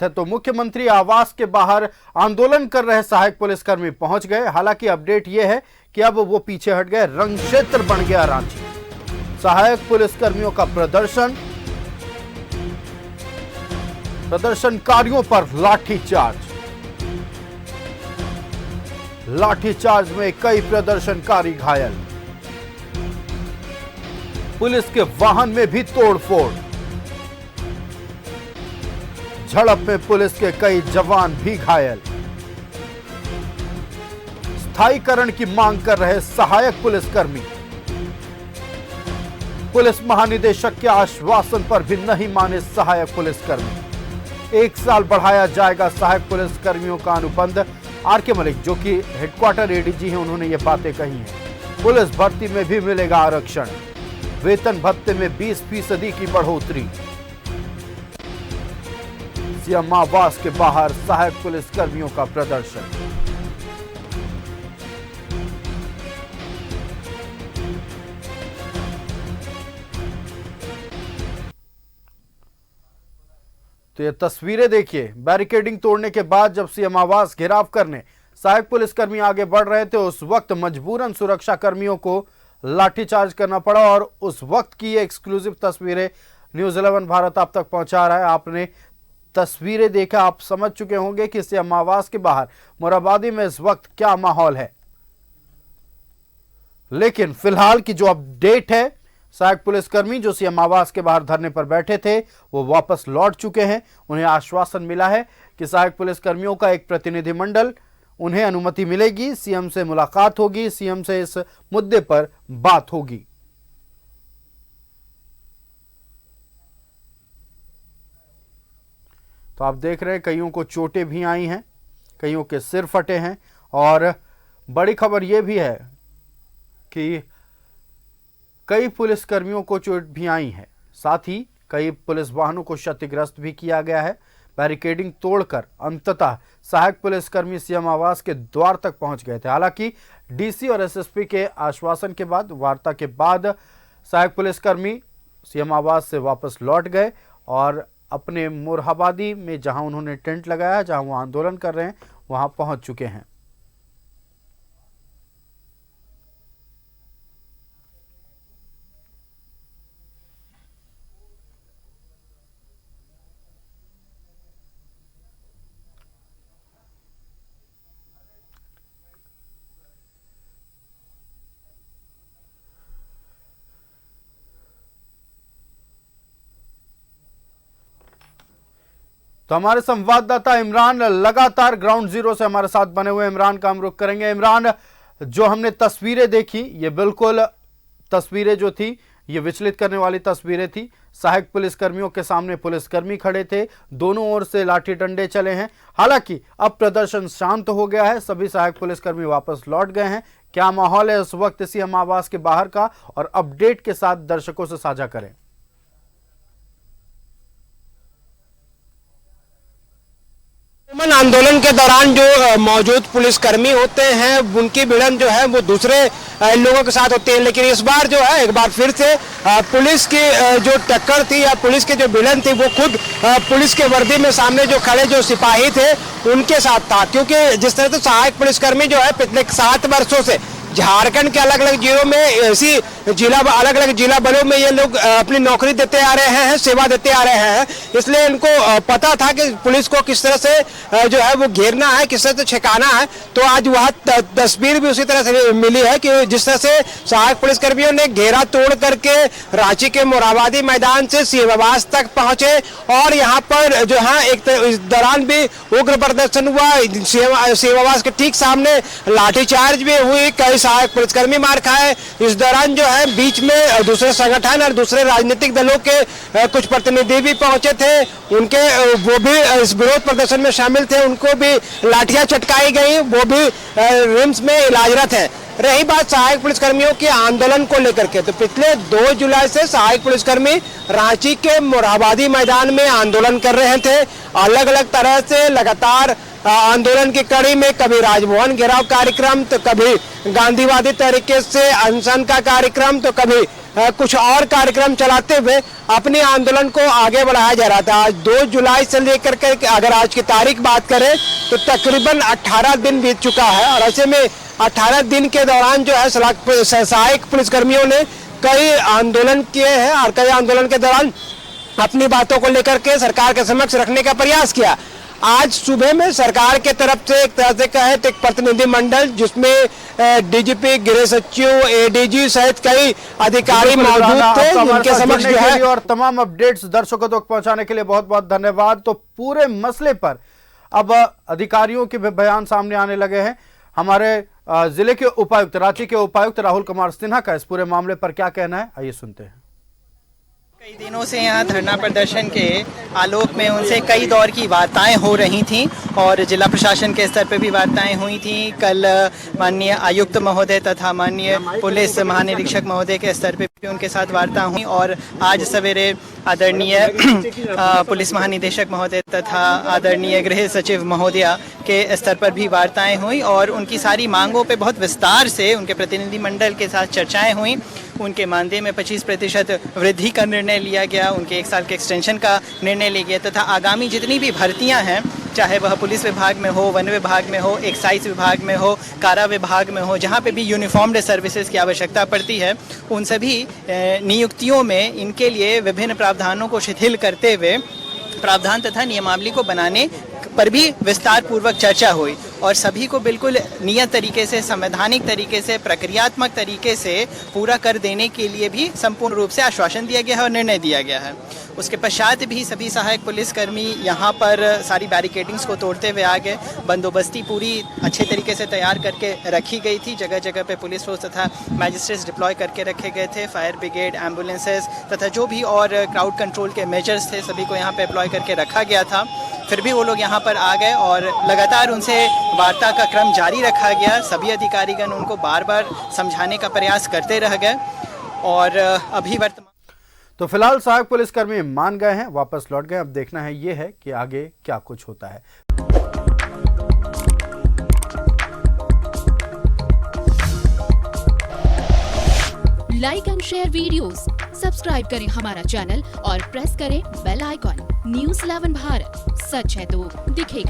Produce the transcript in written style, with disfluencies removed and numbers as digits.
तो मुख्यमंत्री आवास के बाहर आंदोलन कर रहे सहायक पुलिसकर्मी पहुंच गए। हालांकि अपडेट यह है कि अब वो पीछे हट गए, रंग क्षेत्र बन गया रांची। सहायक पुलिसकर्मियों का प्रदर्शनकारियों पर लाठीचार्ज में कई प्रदर्शनकारी घायल। पुलिस के वाहन में भी तोड़फोड़। झड़प में पुलिस के कई जवान भी घायल। स्थायीकरण की मांग कर रहे सहायक पुलिसकर्मी। पुलिस महानिदेशक के आश्वासन पर भी नहीं माने सहायक पुलिसकर्मी। 1 साल बढ़ाया जाएगा सहायक पुलिसकर्मियों का अनुबंध। आरके मलिक, जो कि हेडक्वार्टर एडीजी हैं, उन्होंने ये बातें कही हैं। पुलिस भर्ती में भी मिलेगा आरक्षण। वेतन भत्ते में 20% की बढ़ोतरी। सीएम आवास के बाहर सहायक पुलिसकर्मियों का प्रदर्शन। तो ये तस्वीरें देखिए, बैरिकेडिंग तोड़ने के बाद जब सीएम आवास घेराव करने सहायक पुलिसकर्मी आगे बढ़ रहे थे, उस वक्त मजबूरन सुरक्षा कर्मियों को लाठीचार्ज करना पड़ा। और उस वक्त की ये एक्सक्लूसिव तस्वीरें न्यूज़ 11 भारत आप तक पहुंचा रहा है। आपने तस्वीरें देखा, आप समझ चुके होंगे कि सीएम आवास के बाहर मोरहाबादी में इस वक्त क्या माहौल है। लेकिन फिलहाल की जो अपडेट है, सहायक पुलिसकर्मी जो सीएम आवास के बाहर धरने पर बैठे थे, वो वापस लौट चुके हैं। उन्हें आश्वासन मिला है कि सहायक पुलिसकर्मियों का एक प्रतिनिधिमंडल, उन्हें अनुमति मिलेगी, सीएम से मुलाकात होगी, सीएम से इस मुद्दे पर बात होगी। तो आप देख रहे हैं, कईयों को चोटें भी आई हैं, कईयों के सिर फटे हैं। और बड़ी खबर यह भी है कि कई पुलिसकर्मियों को चोट भी आई है। साथ ही कई पुलिस वाहनों को क्षतिग्रस्त भी किया गया है। बैरिकेडिंग तोड़कर अंततः सहायक पुलिसकर्मी सीएम आवास के द्वार तक पहुंच गए थे। हालांकि डीसी और एसएसपी के आश्वासन के बाद, वार्ता के बाद सहायक पुलिसकर्मी सीएम आवास से वापस लौट गए और अपने मोरहाबादी में जहां उन्होंने टेंट लगाया, जहां वो आंदोलन कर रहे हैं, वहां पहुंच चुके हैं। तो हमारे संवाददाता इमरान लगातार ग्राउंड जीरो से हमारे साथ बने हुए। इमरान का हम रुख करेंगे। इमरान, जो हमने तस्वीरें देखी, ये बिल्कुल तस्वीरें जो थी, ये विचलित करने वाली तस्वीरें थी। सहायक पुलिसकर्मियों के सामने पुलिसकर्मी खड़े थे, दोनों ओर से लाठी डंडे चले हैं। हालांकि अब प्रदर्शन शांत हो गया है, सभी सहायक पुलिसकर्मी वापस लौट गए हैं। क्या माहौल है उस वक्त सीएम आवास के बाहर का, और अपडेट के साथ दर्शकों से साझा करें। आंदोलन के दौरान जो मौजूद पुलिसकर्मी होते हैं, उनकी भिड़ंत जो है वो दूसरे लोगों के साथ होती है। लेकिन इस बार जो है, एक बार फिर से पुलिस की जो टक्कर थी या पुलिस की जो भिड़ंत थी, वो खुद पुलिस के वर्दी में सामने जो खड़े जो सिपाही थे उनके साथ था। क्योंकि जिस तरह से सहायक पुलिसकर्मी जो है पिछले 7 वर्षों से झारखंड के अलग अलग जिलों में, ऐसी अलग अलग जिला बलों में ये लोग अपनी नौकरी देते आ रहे हैं, सेवा देते आ रहे हैं। इसलिए इनको पता था कि पुलिस को किस तरह से जो है वो घेरना है, किस तरह से छकाना है। तो आज वह तस्वीर भी उसी तरह से मिली है कि जिस तरह से सहायक पुलिसकर्मियों ने घेरा तोड़ करके रांची के मोरहाबादी मैदान से सीएम आवास तक पहुंचे। और यहाँ पर जो है इस दौरान भी उग्र प्रदर्शन हुआ। सीएम आवास के ठीक सामने लाठीचार्ज भी हुई, कई सहायक पुलिसकर्मी मार खाए। इस दौरान जो है बीच में दूसरे संगठन और दूसरे राजनीतिक दलों के कुछ प्रतिनिधि भी पहुंचे थे, उनके वो भी इस विरोध प्रदर्शन में शामिल थे, उनको भी लाठियां चटकाई गई, वो भी रिम्स में इलाजरत है। रही बात सहायक पुलिसकर्मियों के आंदोलन को लेकर के, तो पिछले 2 जुलाई से सहायक पुलिसकर्मी रांची के मोरहाबादी मैदान में आंदोलन कर रहे थे। अलग अलग तरह से लगातार आंदोलन की कड़ी में कभी राजभवन घेराव कार्यक्रम, तो कभी गांधीवादी तरीके से अनशन का कार्यक्रम, तो कभी कुछ और कार्यक्रम चलाते हुए अपने आंदोलन को आगे बढ़ाया जा रहा था। आज 2 जुलाई से लेकर के अगर आज की तारीख बात करें तो तकरीबन 18 दिन बीत चुका है और ऐसे में 18 दिन के दौरान जो है सहायक पुलिसकर्मियों ने कई आंदोलन किए हैं और कई आंदोलन के दौरान अपनी बातों को लेकर के सरकार के समक्ष रखने का प्रयास किया। आज सुबह में सरकार के तरफ से एक तरह से कहे तो एक प्रतिनिधि मंडल जिसमें डीजीपी, गृह सचिव, एडीजी सहित कई अधिकारी मौजूद थे, उनके समक्ष जो है और तमाम अपडेट्स दर्शकों तक पहुंचाने के लिए बहुत बहुत धन्यवाद। तो पूरे मसले पर अब अधिकारियों के बयान सामने आने लगे हैं। हमारे जिले के उपायुक्त, रांची के उपायुक्त राहुल कुमार सिन्हा का इस पूरे मामले पर क्या कहना है, आइए सुनते हैं। कई दिनों से यहाँ धरना प्रदर्शन के आलोक में उनसे कई दौर की वार्ताएं हो रही थीं और जिला प्रशासन के स्तर पर भी वार्ताएं हुई थीं। कल माननीय आयुक्त महोदय तथा माननीय पुलिस महानिरीक्षक महोदय के स्तर पर भी उनके साथ वार्ता हुई और आज सवेरे आदरणीय पुलिस महानिदेशक महोदय तथा आदरणीय गृह सचिव महोदया के स्तर पर भी वार्ताएं हुई और उनकी सारी मांगों पे बहुत विस्तार से उनके प्रतिनिधि मंडल के साथ चर्चाएं हुई। उनके मानदेय में 25% वृद्धि का निर्णय लिया गया, उनके 1 साल के एक्सटेंशन का निर्णय लिया गया तथा आगामी जितनी भी भर्तियां हैं, चाहे वह पुलिस विभाग में हो, वन विभाग में हो, एक्साइज विभाग में हो, कारा विभाग में हो, जहां पे भी यूनिफॉर्म्ड सर्विसेज की आवश्यकता पड़ती है, उन सभी नियुक्तियों में इनके लिए विभिन्न प्रावधानों को शिथिल करते हुए प्रावधान तथा नियमावली को बनाने पर भी विस्तार पूर्वक चर्चा हुई और सभी को बिल्कुल नियत तरीके से, संवैधानिक तरीके से, प्रक्रियात्मक तरीके से पूरा कर देने के लिए भी संपूर्ण रूप से आश्वासन दिया गया है और निर्णय दिया गया है। उसके पश्चात भी सभी सहायक पुलिसकर्मी यहाँ पर सारी बैरिकेडिंग्स को तोड़ते हुए आ गए। बंदोबस्ती पूरी अच्छे तरीके से तैयार करके रखी गई थी। जगह जगह पे पुलिस फोर्स तथा मैजिस्ट्रेट्स डिप्लॉय करके रखे गए थे। फायर ब्रिगेड, एम्बुलेंसेस तथा जो भी और क्राउड कंट्रोल के मेजर्स थे सभी को यहाँ पे अप्लॉय करके रखा गया था। फिर भी वो लोग यहाँ पर आ गए और लगातार उनसे वार्ता का क्रम जारी रखा गया। सभी अधिकारीगण उनको बार बार समझाने का प्रयास करते रह गए और अभी वर्तमान तो फिलहाल सहायक पुलिसकर्मी मान गए हैं, वापस लौट गए। अब देखना है ये है कि आगे क्या कुछ होता है। Like and share videos, subscribe करें हमारा चैनल और प्रेस करें बेल आइकॉन। News 11 भारत, सच है तो दिखेगा।